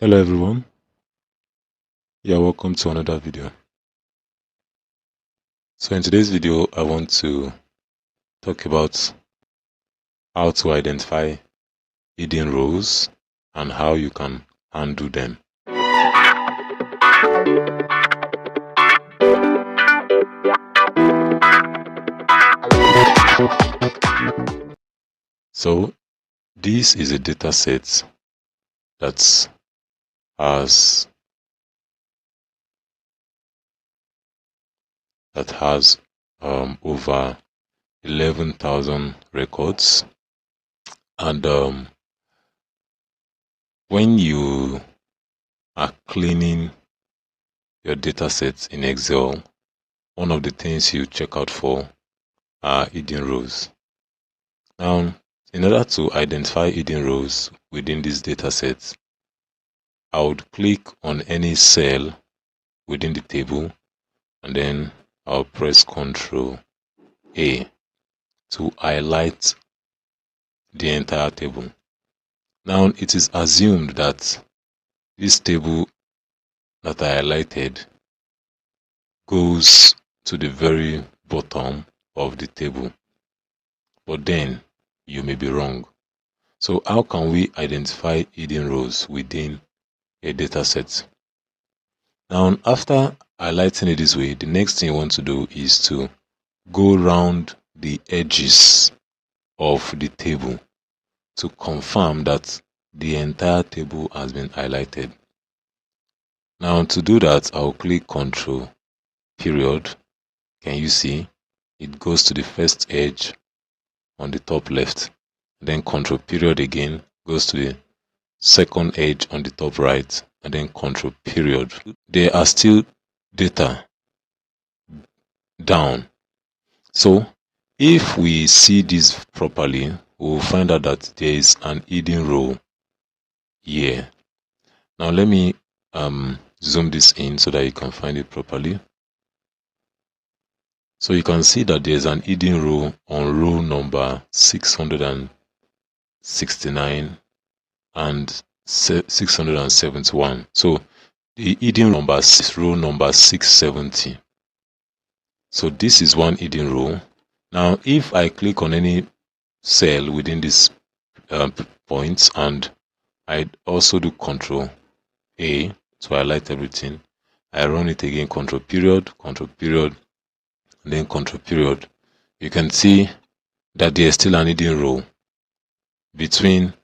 Hello everyone, you're welcome to another video. So in today's video, I want to talk about how to identify hidden rows and how you can undo them. So this is a data set that has over 11,000 records, and when you are cleaning your data sets in Excel, one of the things you check out for are hidden rows. Now, in order to identify hidden rows within this data set, I would click on any cell within the table, and then I'll press Ctrl A to highlight the entire table. Now, it is assumed that this table that I highlighted goes to the very bottom of the table, but then you may be wrong. So how can we identify hidden rows within a data set? Now, after highlighting it this way, the next thing you want to do is to go around the edges of the table to confirm that the entire table has been highlighted. Now, to do that, I'll click Ctrl period. Can you see it goes to the first edge on the top left, then Ctrl period again goes to the second edge on the top right, and then Ctrl period. There are still data down. So if we see this properly, we'll find out that there is an hidden row here. Now let me zoom this in so that you can find it properly. So you can see that there's an hidden row on row number 669 and 671. So the hidden number is row number 670. So this is one hidden row. Now if I click on any cell within this points, and I also do Ctrl A to highlight everything, I run it again, Ctrl period, and then Ctrl period, you can see that there is still an hidden row between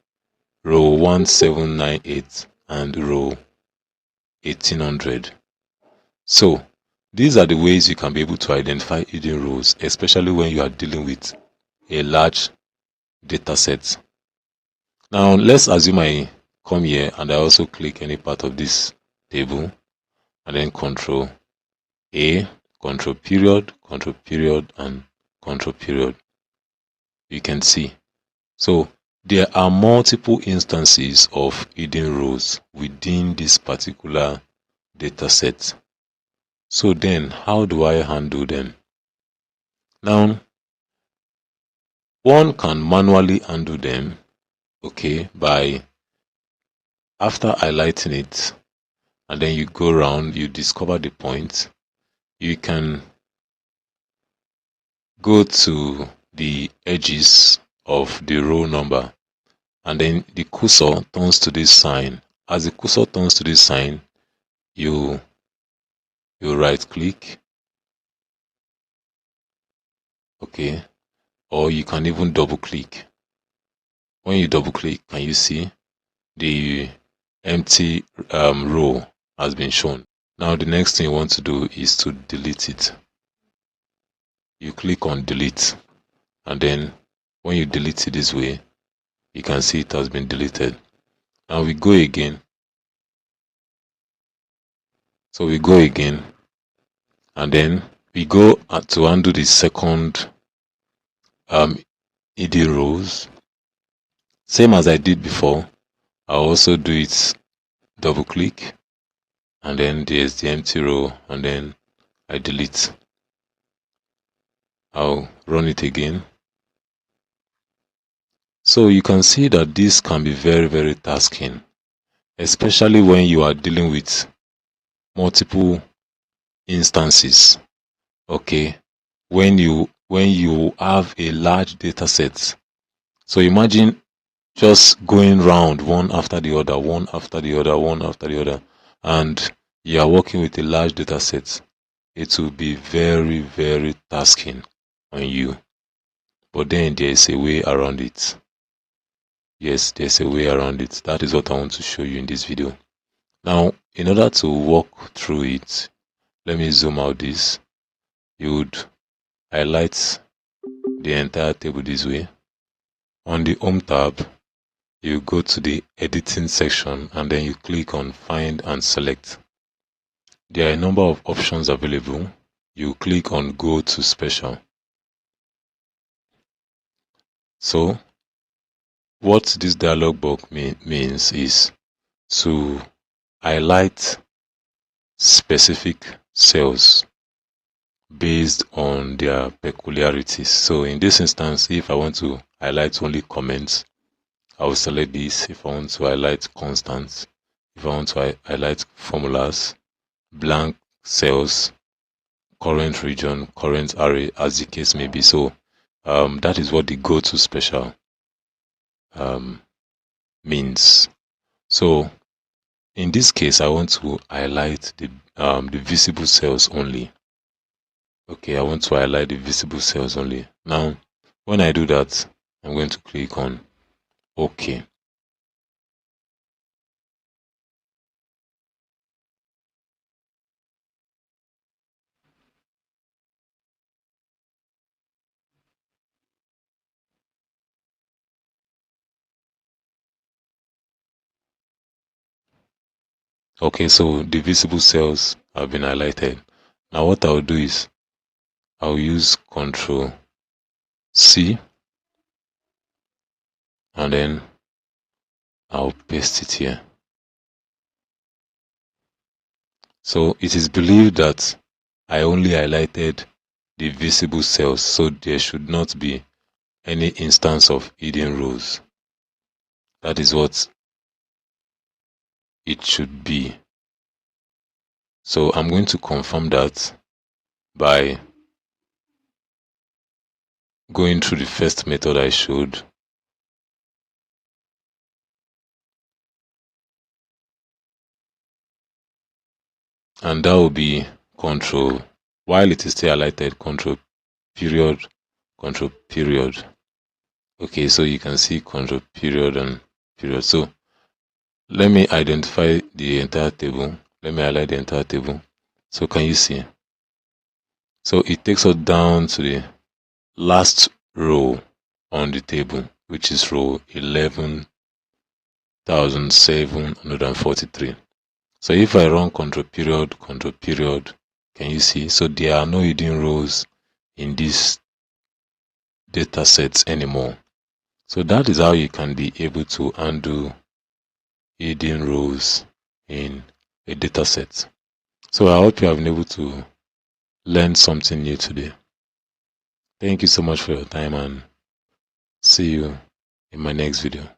row 1798 and row 1800. So these are the ways you can be able to identify hidden rows, especially when you are dealing with a large data set. Now let's assume I come here and I also click any part of this table, and then Ctrl A, Ctrl period, and Ctrl period. You can see. So there are multiple instances of hidden rows within this particular data set. So then how do I handle them? Now, one can manually undo them, okay, by after highlighting it, and then you go around, you discover the point, you can go to the edges of the row number, and then the cursor turns to this sign. As the cursor turns to this sign, you right click, okay, or you can even double click. When you double click, can you see the empty row has been shown? Now the next thing you want to do is to delete it. You click on delete, and then when you delete it this way, you can see it has been deleted. Now we go again. So we go again, and then we go to undo the second hidden rows. Same as I did before, I'll also do it double click, and then there's the empty row, and then I delete. I'll run it again. So you can see that this can be very, very tasking, especially when you are dealing with multiple instances. Okay, when you have a large data set. So imagine just going round one after the other, one after the other, one after the other, and you are working with a large data set. It will be very, very tasking on you. But then there is a way around it. Yes, there's a way around it. That is what I want to show you in this video. Now, in order to walk through it, let me zoom out this. You would highlight the entire table this way. On the Home tab, you go to the Editing section and then you click on Find and Select. There are a number of options available. You click on Go to Special. So, what this dialog box means is to highlight specific cells based on their peculiarities. So in this instance, if I want to highlight only comments, I will select this. If I want to highlight constants, if I want to highlight formulas, blank cells, current region, current array, as the case may be. So that is what the go to special means. So in this case, I want to highlight the visible cells only. Okay, I want to highlight the visible cells only. Now, when I do that, I'm going to click on OK. Okay, so the visible cells have been highlighted. Now what I'll do is I'll use Control C and then I'll paste it here. So it is believed that I only highlighted the visible cells, so there should not be any instance of hidden rows. That is what it should be. So I'm going to confirm that by going through the first method I showed. And that will be control, while it is still highlighted, control period. Okay, so you can see control period and period. So let me identify the entire table. Let me highlight the entire table. So can you see? So it takes us down to the last row on the table, which is row 11,743. So if I run control period, can you see? So there are no hidden rows in these data sets anymore. So that is how you can be able to undo hidden rows in a data set. So I hope you have been able to learn something new today. Thank you so much for your time and see you in my next video.